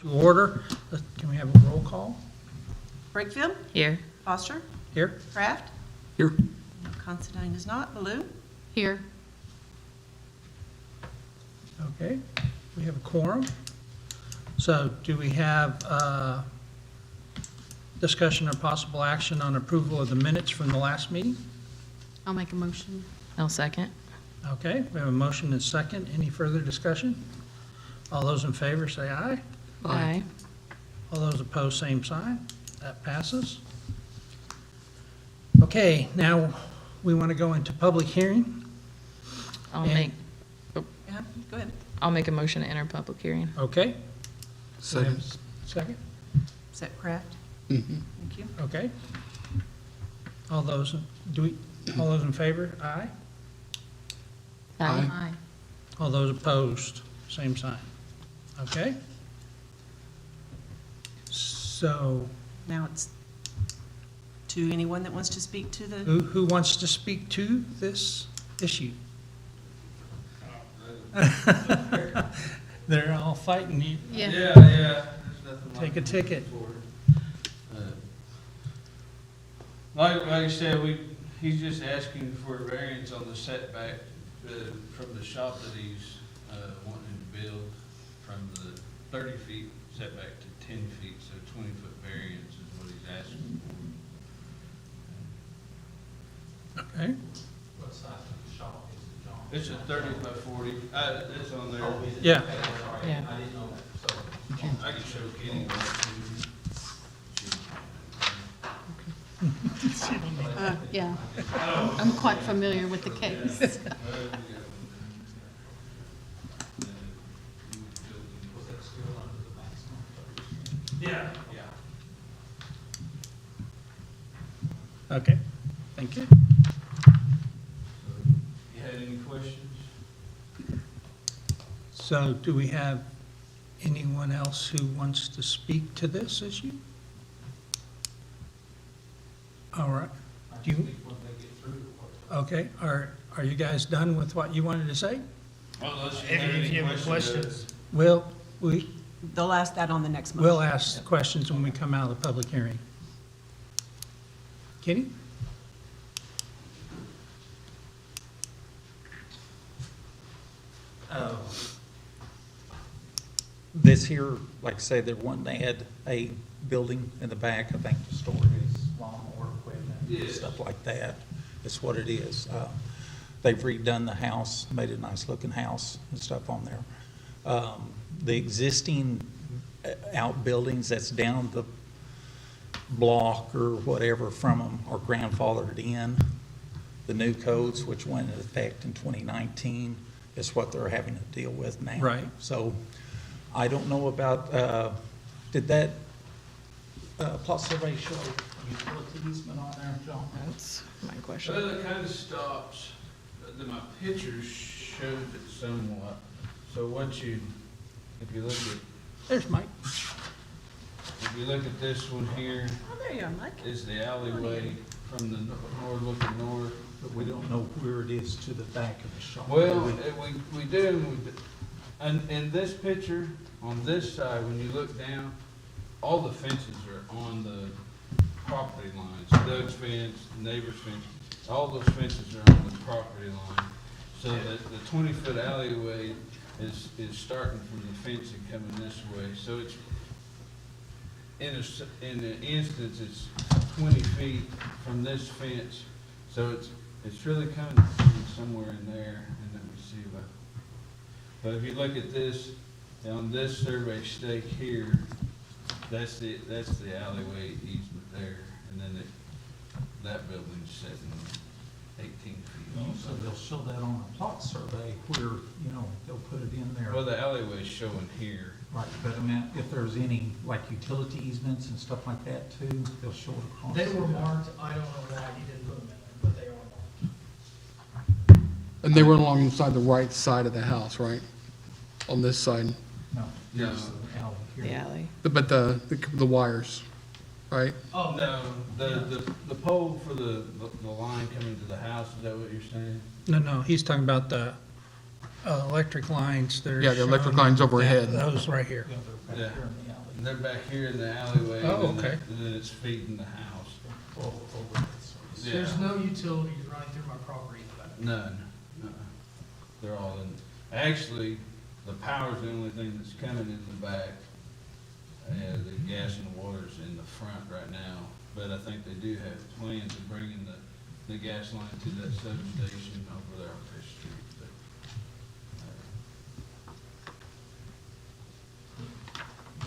to order. Can we have a roll call? Brakefield? Here. Foster? Here? Kraft? Here. Considine is not. Baloo? Here. Okay, we have a quorum. So do we have discussion or possible action on approval of the minutes from the last meeting? I'll make a motion. I'll second. Okay, we have a motion and a second. Any further discussion? All those in favor say aye. Aye. All those opposed, same sign. That passes. Okay, now we want to go into public hearing. I'll And- make, Yeah, go ahead. I'll make a motion to enter public hearing. Okay? Second. Second? Is that Kraft? Mm-hmm. Thank you. Okay. All those in favor? Aye. Aye. All those opposed, same sign. Okay? So, Now it's to anyone that wants to speak to the, who wants to speak to this issue? They're all fighting you. Yeah. Yeah, there's nothing like Take a ticket. for it. Like I said, he's just asking for a variance on the setback from the shop that he's wanting to build from the 30 feet setback to 10 feet, so 20-foot variance is what he's asking for. Okay? What size of the shop is it, John? It's a 30 by 40, it's on there. Oh, is it? Yeah. Okay, sorry, Yeah. I didn't know that, so. I can show Kenny. Yeah, I'm quite familiar with the case. Was that still under the maximum 30? Yeah. Yeah. Okay, thank you. You had any questions? So do we have anyone else who wants to speak to this issue? All right. I Do you- can speak when they get through or what. Okay, are you guys done with what you wanted to say? Well, unless you have any questions. We'll they'll ask that on the next motion. we'll ask questions when we come out of the public hearing. Kenny? This here, like I say, they're wanting to add a building in the back, I think, to store his lawnmower equipment Yeah. and stuff like that. That's what it is. They've redone the house, made a nice looking house and stuff on there. The existing outbuildings that's down the block or whatever from them are grandfathered in. The new codes, which went into effect in 2019, is what they're having to deal with now. Right. So I don't know about, did that plot survey show utility easement on there, John? That's my question. Well, it kind of stops, my pictures showed it somewhat. So if you look at, There's Mike. if you look at this one here, Oh, there you are, Mike. is the alleyway from the north, looking north. But we don't know where it is to the back of the shop. Well, we do, and in this picture, on this side, when you look down, all the fences are on the property lines. Doug's fence, neighbor's fence, all those fences are on the property line. So that the 20-foot alleyway is starting from the fence and coming this way. So it's, in the instance, it's 20 feet from this fence. So it's really coming from somewhere in there, and let me see what. But if you look at this, on this survey stake here, that's the alleyway easement there, and then that building's sitting 18 feet. So they'll show that on a plot survey where, they'll put it in there. Well, the alleyway's showing here. Right, but I mean, if there's any, like utility easements and stuff like that too, they'll show it across. They were marked, I don't know why he didn't put them in there, but they are marked. And they were alongside the right side of the house, right? On this side, No, No. here's the alley here. The alley. but the wires, right? Oh, No, the pole for the line coming to the house, is that what you're saying? No, he's talking about the electric lines that are Yeah, the electric shown. lines overhead. Those right here. Yeah, they're back Yeah. here in the alley. And they're back here in the alleyway. Oh, and then- okay. And then it's feeding the house. There's Yeah. no utilities running through my property in the back. None. They're all in, actually, the power's the only thing that's coming in the back. The gas and water's in the front right now, but I think they do have plans of bringing the gas line to that substation over there on Fish Street.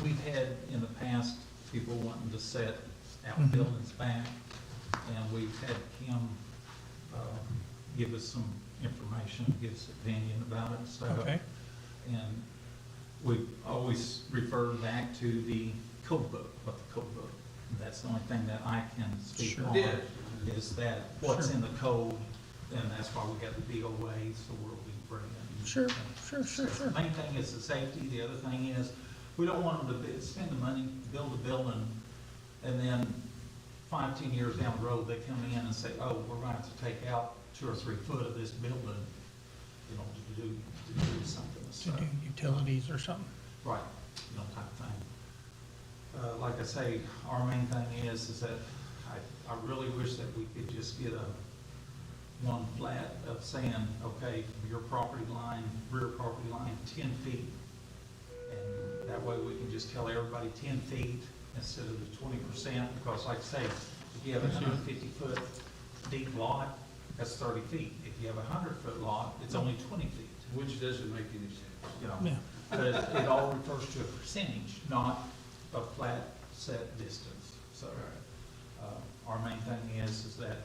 We've had in the past, people wanting to set Mhm. outbuildings back, and we've had Kim, give us some information, give us opinion about it and stuff. Okay. And we always refer back to the code book, what the code book, and that's the only thing that I can speak Sure. on, Yeah. is that what's Sure. in the code, and that's why we got the DOA, so where we bring in. Sure, sure. The main thing is the safety, the other thing is, we don't want them to spend the money, build a building, and then 5, 10 years down the road, they come in and say, oh, we're going to have to take out 2 or 3 foot of this building, you know, to do something. To So, do utilities or something. right, you know, type of thing. Like I say, our main thing is that I really wish that we could just get one flat of saying, okay, your property line, rear property line, 10 feet. And that way we can just tell everybody 10 feet instead of the 20%, because like I say, if you have a 150-foot deep lot, that's 30 feet. If you have a 100-foot lot, it's only 20 feet, Which doesn't make any sense. you know. Yeah. But it all refers to a percentage, not a flat set distance. So, our main thing is that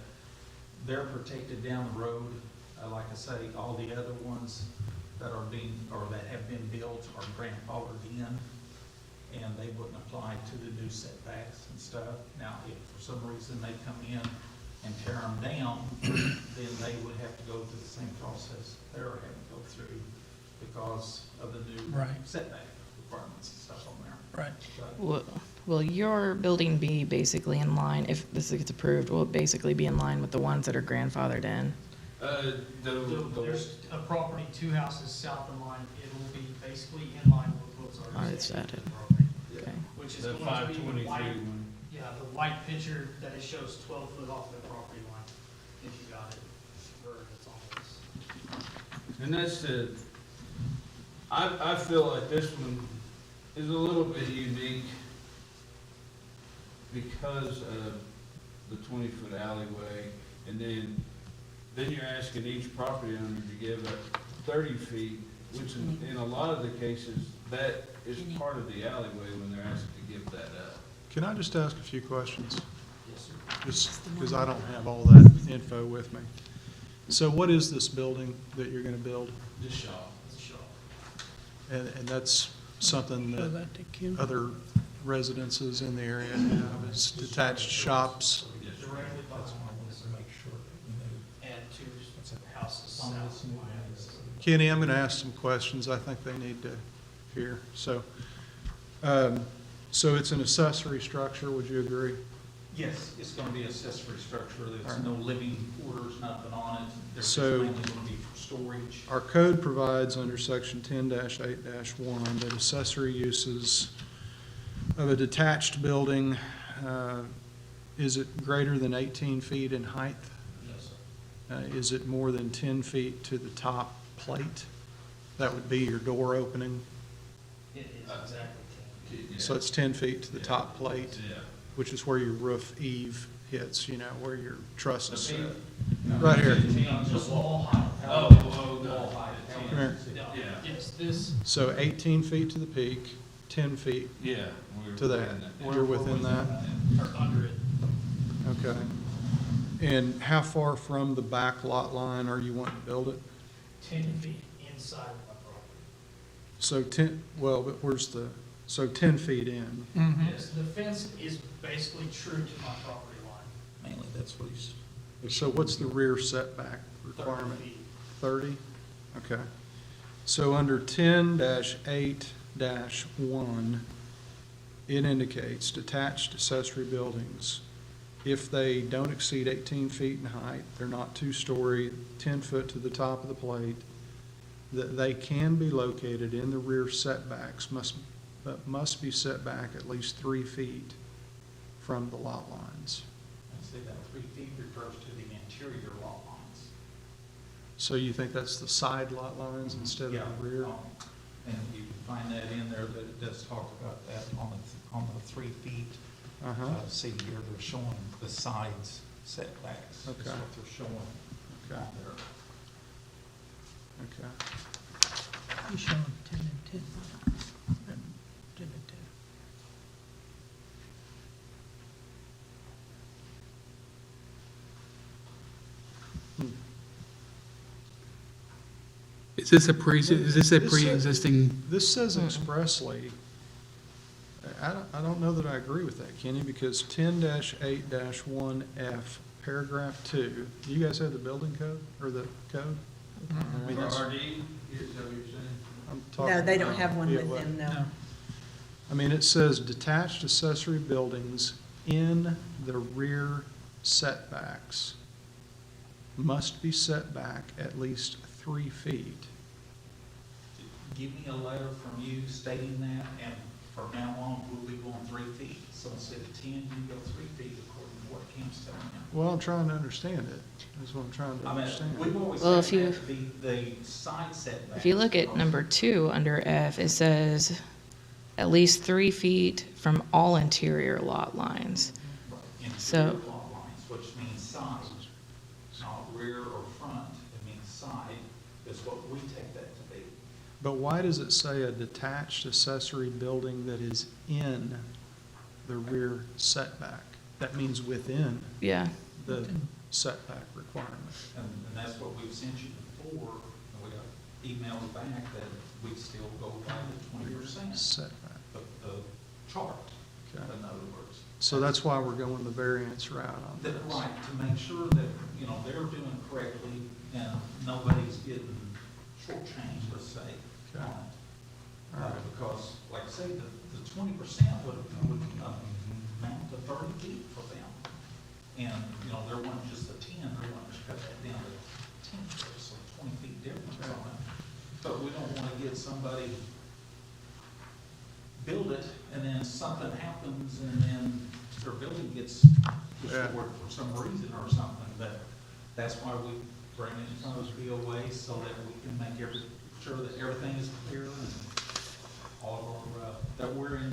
they're protected down the road. Like I say, all the other ones that are being, or that have been built are grandfathered in, and they wouldn't apply to the new setbacks and stuff. Now, if for some reason they come in and tear them down, then they would have to go through the same process they're having to go through because of the new Right. setback requirements and stuff on there. Right. But Will your building be basically in line, if this gets approved, will it basically be in line with the ones that are grandfathered in? There's a property 2 houses south of mine. It will be basically in line with what's Oh, already it's stated. added. Okay. Which is The going to be 523 the white, one. yeah, the white picture that it shows 12 foot off the property line, if you got it, or it's on this. And that's I feel like this one is a little bit unique because of the 20-foot alleyway, and then you're asking each property owner to give up 30 feet, which in a lot of the cases, that is part of the alleyway when they're asked to give that up. Can I just ask a few questions? Yes, sir. Just because I don't have all that info with me. So what is this building that you're going to build? Just shop. It's a shop. And that's something Show that that to Kim. other residences in the area have, is detached shops. Directly behind this, and 2 houses south of mine. Kenny, I'm going to ask some questions I think they need to hear. So it's an accessory structure, would you agree? yes, it's gonna be accessory structure. There's no living quarters, nothing on it. There's just So- mainly gonna be for storage. Our code provides under section 10-8-1 that accessory uses of a detached building, is it greater than 18 feet in height? Yes, sir. Is it more than 10 feet to the top plate? That would be your door opening. It is exactly 10. So it's 10 feet to the top plate, Yeah. which is where your roof eave hits, you know, where your trusses sit. No, Right here. Just wall height. Wall height. Come here. No, Yeah. it's this, So 18 feet to the peak, 10 feet Yeah. we're to that. within You're within that? or under it, Okay. And how far from the back lot line are you wanting to build it? 10 feet inside of my property. So 10, well, but so 10 feet in. Mhm. Yes, the fence is basically true to my property line. Mainly, that's what he's. So what's the rear setback 30 requirement? feet. 30? Okay. So under 10-8-1, it indicates detached accessory buildings, if they don't exceed 18 feet in height, they're not 2-story, 10 foot to the top of the plate, that they can be located in the rear setbacks, must but must be set back at least 3 feet from the lot lines. And see, that 3 feet refers to the interior lot lines. So you think that's the side lot lines instead of Yeah, the rear? And you can find that in there, that it does talk about that on the 3 feet. Uh-huh, See here, they're showing the sides setbacks. That's Okay. what they're showing okay, on there. okay. You showing 10 and 10. 10 and 10. Is this a This says- pre-existing? This says expressly, I don't know that I agree with that, Kenny, because 10-8-1F, paragraph 2, do you guys have the building code, or the code? I mean, For that's- RD, is that what you're saying? I'm talking No, they don't about- have one yeah, with what- them, no. No. I mean, it says detached accessory buildings in the rear setbacks must be set back at least 3 feet. Give me a letter from you stating that, and from now on, we'll be going 3 feet. So instead of 10, you go 3 feet according to what Kim's telling you. Well, I'm trying to understand it, that's what I'm trying to I mean, understand. we've always Well, said if that the side setback. If you look at number 2, under F, it says at least 3 feet from all interior lot lines. So- Interior lot lines, which means side, not rear or front, it means side, is what we take that to be. But why does it say a detached accessory building that is in the rear setback? That means within Yeah, the setback requirement. And that's what we've sent you before, and we got emails back that we still go by the 20%, Setback, the chart, okay. in other words. So that's why we're going the variance route on this. That, right, to make sure that, you know, they're doing correctly and nobody's getting shortchanged, let's say, Okay. on it. All right. Because, like I say, the 20% would amount to 30 feet for them. And, you know, they're wanting just the 10, they're wanting to cut that down to 10, so 20 feet difference on it. But we don't want to get somebody build it, and then something happens, and then their building gets Yeah. destroyed for some reason or something. But that's why we bring it in front of the BOA, so that we can make sure that everything is clear and all of our, that we're in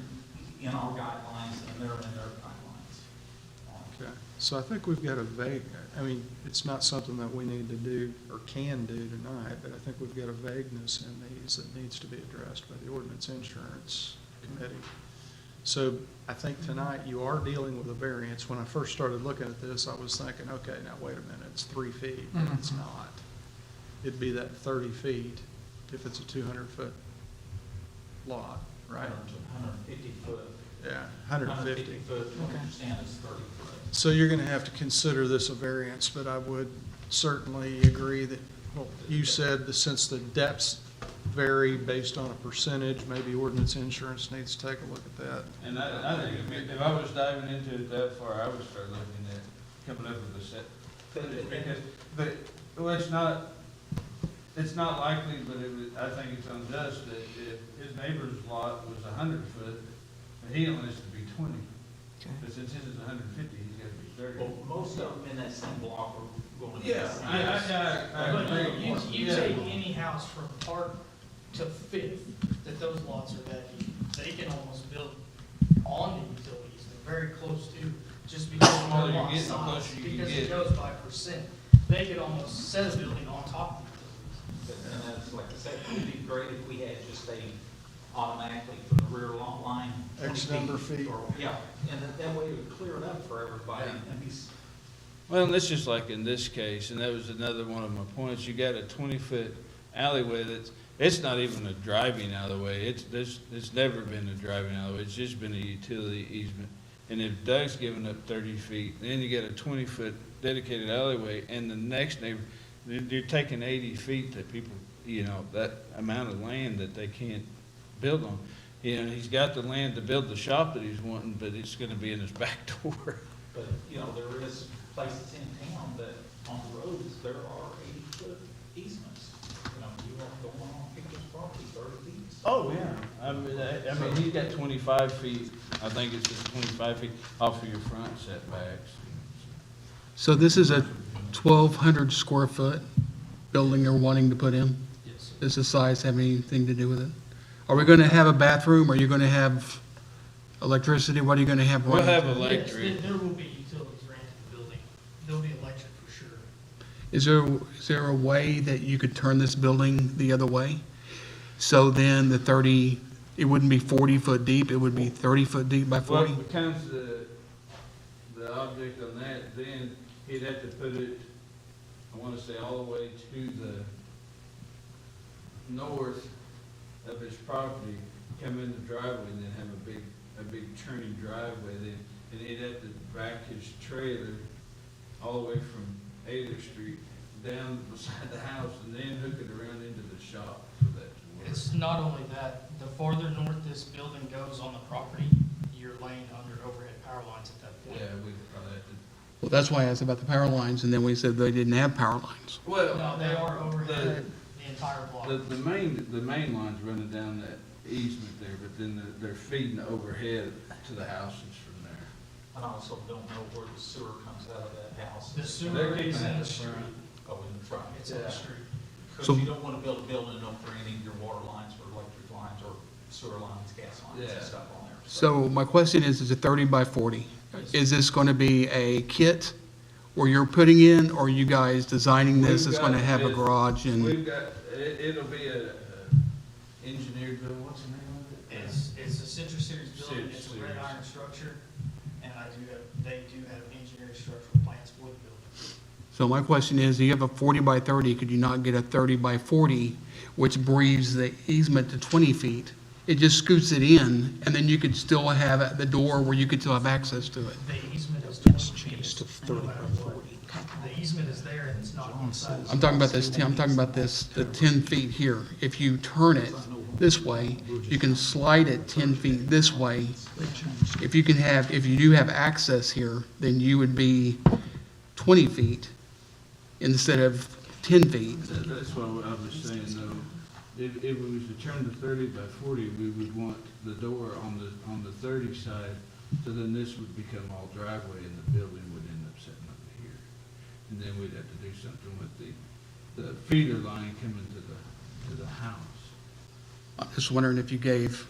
our guidelines and they're in their guidelines. Okay, so I think we've got a vague, I mean, it's not something that we need to do or can do tonight, but I think we've got a vagueness in these that needs to be addressed by the ordinance insurance committee. So I think tonight you are dealing with a variance. When I first started looking at this, I was thinking, okay, now wait a minute, it's 3 feet, but it's not. It'd be that 30 feet if it's a 200-foot lot, right? 150 foot. Yeah, 150. foot, 20% is 30 foot. So you're gonna have to consider this a variance, but I would certainly agree that, well, you said that since the depths vary based on a percentage, maybe ordinance insurance needs to take a look at that. And I think if I was diving into it that far, I would start looking at coming up with a set. Well, it's not likely, but I think it's unjust that if his neighbor's lot was 100 foot, and he only has to be 20. Okay. But since his is 150, he's got to be 30. Well, most of them in that same block are going to be. Yeah, the same. I But agree. you Yeah. take any house from Park to Fifth, that those lots are that deep, they can almost build on the utilities, they're very close to, just because of Smaller their you lot get, the size, closer you can because get. it goes by percent. They could almost set a building on top of the utilities. And that's, like I said, it would be great if we had just automatically from the rear lot line. X 20 number feet. or- Yeah, and that way it would clear it up for everybody and be, Well, and it's just like in this case, and that was another one of my points, you got a 20-foot alleyway it's not even a driving alleyway, it's never been a driving alleyway, it's just been a utility easement. And if Doug's giving up 30 feet, then you get a 20-foot dedicated alleyway, and the next neighbor, you're taking 80 feet that people, you know, that amount of land that they can't build on. You know, he's got the land to build the shop that he's wanting, but it's gonna be in his back door. but, you know, there is places in town that on the roads, there are 80-foot easements. You know, you are going on people's property 30 feet. Oh, yeah. I mean, he's got 25 feet, I think it's just 25 feet off of your front setbacks. So this is a 1,200 square foot building they're wanting to put in? Yes. Does the size have anything to do with it? Are we going to have a bathroom? Are you going to have electricity? What are you going to have? We'll running? have Yes, electric. there will be utilities ran to the building. There'll be electric for sure. Is there a way that you could turn this building the other way? So then the 30, it wouldn't be 40 foot deep, it would be 30 foot deep by Well, 40? it becomes the object on that, then he'd have to put it, I want to say, all the way to the north of his property, come in the driveway, and then have a big turning driveway then, and he'd have to back his trailer all the way from 8th Street down beside the house, and then hook it around into the shop for that to work. It's not only that, the farther north this building goes on the property, you're laying under overhead power lines at that point. Yeah, we'd probably have to. Well, that's why I asked about the power lines, and then we said they didn't have power lines. Well, No, they are overhead, the entire block. The main line's running down that easement there, but then they're feeding overhead to the houses from there. And I also don't know where the sewer comes out of that house. The They're sewer keeping is it in in the the street. front. Oh, in the front. It's in the street. Because So- you don't want to build a building up for any of your water lines or electric lines or sewer lines, gas lines Yeah. and stuff on there. So my question is it 30 by 40? Is this going to be a kit where you're putting in, or are you guys designing this? We've It's going to got have a it- garage and, We've got, it'll be a engineered building, what's the name of it? It's a Citrus Series building, Citrus it's a red Series. iron structure, and they do have engineered structural plans for the building. so my question is, you have a 40 by 30, could you not get a 30 by 40, which breathes the easement to 20 feet? It just scoots it in, and then you could still have the door where you could still have access to it. The easement is 20 feet. Changed to no 30 by matter what. 40. The easement is there and it's not inside. I'm talking about this, I'm talking about this, the 10 feet here. If you turn it this way, you can slide it 10 feet this way. If you do have access here, then you would be 20 feet instead of 10 feet. That's what I was saying, though. If we was to turn the 30 by 40, we would want the door on the 30 side, so then this would become all driveway and the building would end up sitting over here. And then we'd have to do something with the feeder line coming to the house. I'm just wondering if you gave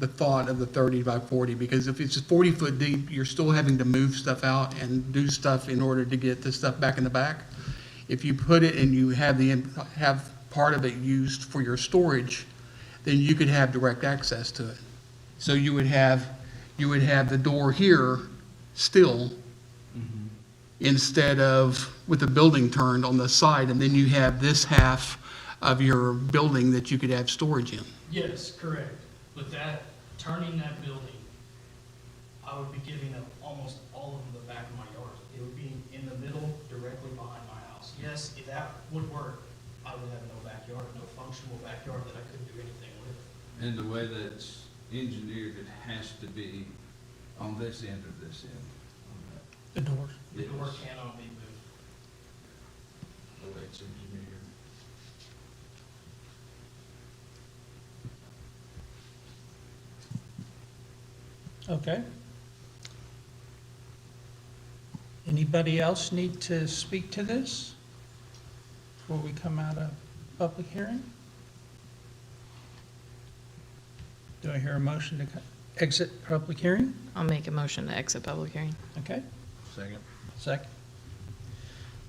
the thought of the 30 by 40, because if it's 40 foot deep, you're still having to move stuff out and do stuff in order to get the stuff back in the back. If you put it and you have part of it used for your storage, then you could have direct access to it. So you would have the door here still, instead of with the building turned on the side, and then you have this half of your building that you could have storage in. Yes, correct. With that, turning that building, I would be giving up almost all of the back of my yard. It would be in the middle, directly behind my house. Yes, if that would work, I would have no backyard, no functional backyard that I couldn't do anything with. And the way that it's engineered, it has to be on this end or this end. The doors. The door Yes, cannot be moved. the way it's engineered. Okay. Anybody else need to speak to this before we come out of public hearing? Do I hear a motion to exit public hearing? I'll make a motion to exit public hearing. Okay, Second. second.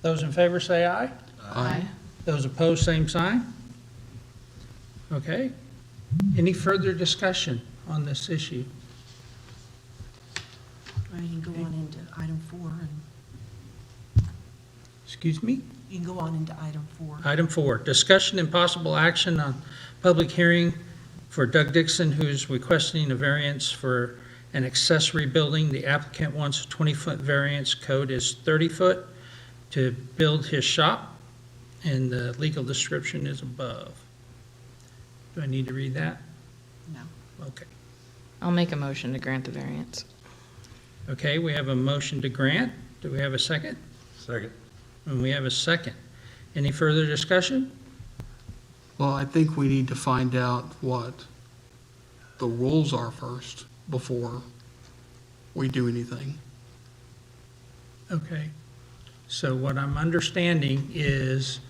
Those in favor say aye. Aye. Those opposed, same sign. Okay. Any further discussion on this issue? Well, you can go on into item 4, and Excuse me? you can go on into item 4. Item 4, discussion and possible action on public hearing for Doug Dixon, who is requesting a variance for an accessory building. The applicant wants a 20-foot variance, code is 30-foot, to build his shop, and the legal description is above. Do I need to read that? No. Okay. I'll make a motion to grant the variance. Okay, we have a motion to grant. Do we have a second? Second. And we have a second. Any further discussion? Well, I think we need to find out what the rules are first before we do anything. Okay, so what I'm understanding is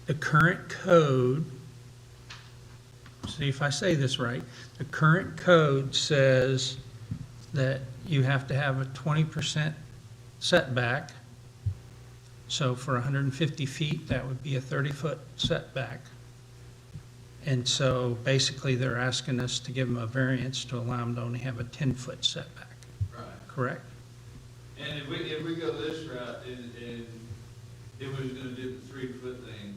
the current code, see if I say this right, the current code says that you have to have a 20% setback. So for 150 feet, that would be a 30-foot setback. And so basically, they're asking us to give them a variance to allow them to only have a 10-foot setback, Right. correct? And if we go this route, and if we was gonna do the 3-foot thing,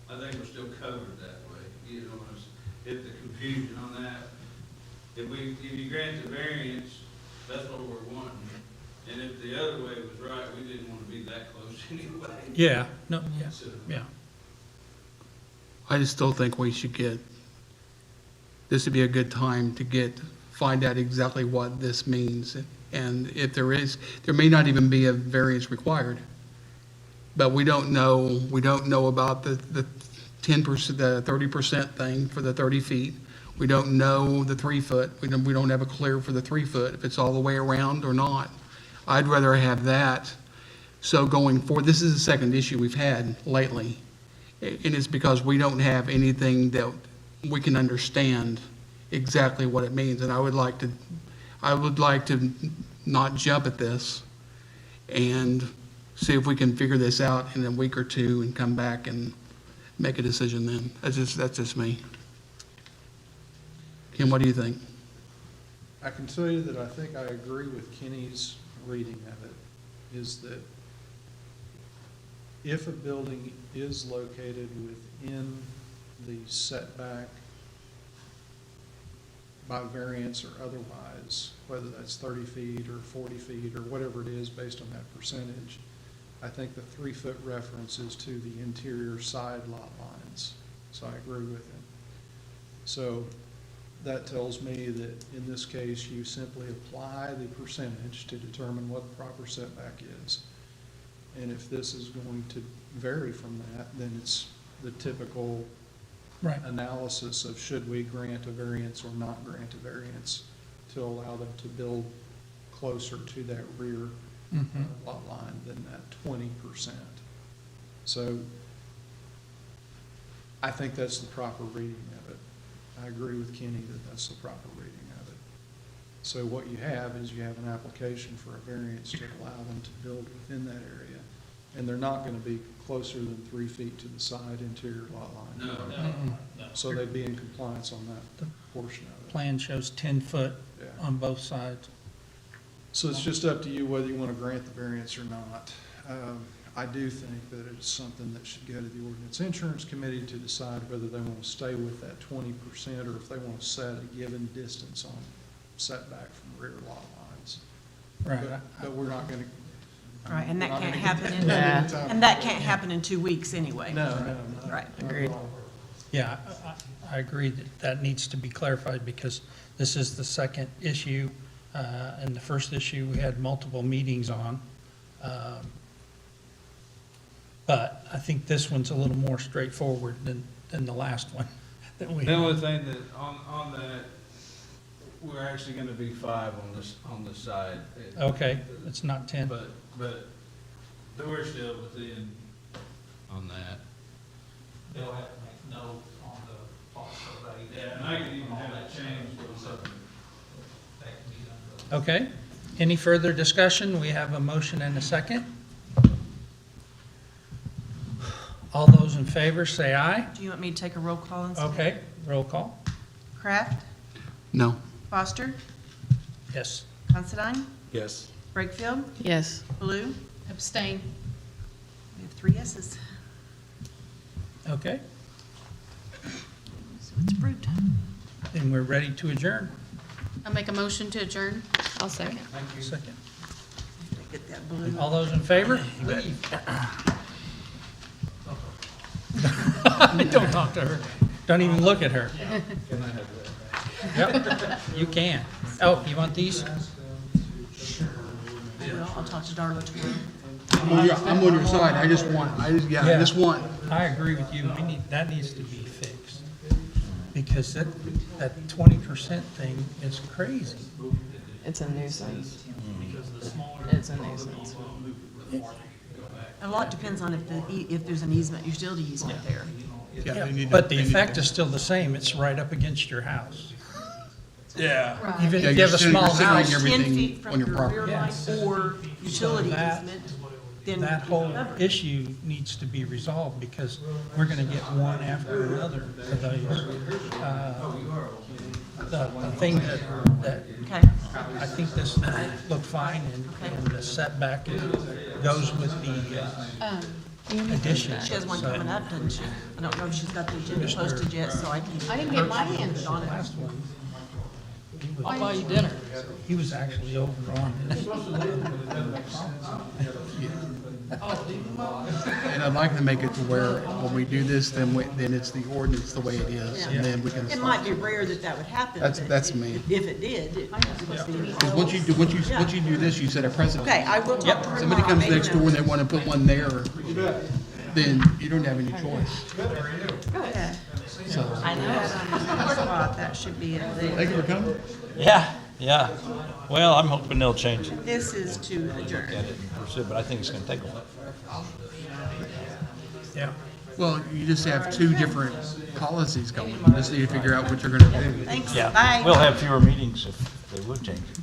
I think we're still covered that way, you know, if the confusion on that, if you grant the variance, that's what we're wanting. And if the other way was right, we didn't wanna be that close anyway. Yeah, no, yeah, So, yeah. I just still think we should this would be a good time to find out exactly what this means. And if there may not even be a variance required. But we don't know about the 10%, the 30% thing for the 30 feet. We don't know the 3-foot. We don't have a clear for the 3-foot, if it's all the way around or not. I'd rather have that. So going forward, this is the second issue we've had lately. And it's because we don't have anything that we can understand exactly what it means. And I would like to not jump at this and see if we can figure this out in a week or two and come back and make a decision then. That's just me. Kim, what do you think? I can tell you that I think I agree with Kenny's reading of it, is that if a building is located within the setback by variance or otherwise, whether that's 30 feet or 40 feet or whatever it is based on that percentage, I think the 3-foot reference is to the interior side lot lines. So I agree with him. So that tells me that in this case, you simply apply the percentage to determine what the proper setback is. And if this is going to vary from that, then it's the typical Right. analysis of should we grant a variance or not grant a variance to allow them to build closer to that rear lot line than that 20%. So I think that's the proper reading of it. I agree with Kenny that that's the proper reading of it. So what you have is you have an application for a variance to allow them to build within that area. And they're not going to be closer than 3 feet to the side interior lot line. No. So they'd be in compliance on that portion of it. Plan shows 10 foot Yeah. on both sides. So it's just up to you whether you want to grant the variance or not. I do think that it's something that should go to the Ordinance Insurance Committee to decide whether they want to stay with that 20% or if they want to set a given distance on setback from rear lot lines. Right. But we're not going to. Right, and that we're not can't gonna happen get in, that Yeah. anytime. and that can't happen in 2 weeks anyway. No, no. Right. Agreed. Yeah, I agree that needs to be clarified because this is the second issue. And the first issue, we had multiple meetings on. But I think this one's a little more straightforward than the last one that we The had. only thing that, on that, we're actually gonna be 5 on the side. Okay, it's not 10. But we're still within on that. They'll have to make note on the plot survey. Yeah, and I can even have it changed or something. That can be done. Okay, any further discussion? We have a motion and a second. All those in favor, say aye. Do you want me to take a roll call instead? Okay, roll call. Kraft, No. Foster, Yes. Considine, Yes. Brakefield, Yes. Baloo. Abstain. We have 3 yeses, Okay, so it's approved. then we're ready to adjourn. I'll make a motion to adjourn. I'll second. Second. Get that balloon. All those in favor? Don't talk to her. Don't even look at her. Yep, you can. Oh, you want these? Well, I'll talk to Darla tomorrow. I'm on your side. I just want I agree with you. That needs to be fixed. Because that 20% thing is crazy. It's a nuisance. Because the smaller. It's a nuisance. A lot depends on if there's an easement, utility easement there. Yeah, they need to- But the they need to- effect is still the same. It's right up against your house. Right. Even Yeah, if you have a you're small considering house, everything 10 feet on from your your property. rear line Yes. or utility that- easement, then. that whole covered. issue needs to be resolved because we're gonna get one after another for those. The thing that Okay, I think this looked fine and the setback goes with the addition. she has one So, coming up, doesn't she? I don't know if she's got the agenda posted yet, so I can. I didn't get mine in. on it. Last one, I'll buy you dinner. he was actually over on it. And I'd like to make it to where when we do this, then it's the ordinance the way it is, and then we can. It might be rare that would happen. That's- but that's me. If it did, it must be. Because once you do this, you set a precedent. Okay, I will talk to her Somebody tomorrow. comes I'll make next door and notes. they want to put one there, then you don't have any choice. Okay. So, I know that on the spot, that should be it there. thank you for coming. Yeah. Well, I'm hoping they'll change it, This is to adjourn. get it and pursue it, but I think it's gonna take a while. Yeah. Well, you just have two different policies going. You just need to figure out what you're gonna do. Thanks, Yeah, bye. we'll have fewer meetings if they would change it.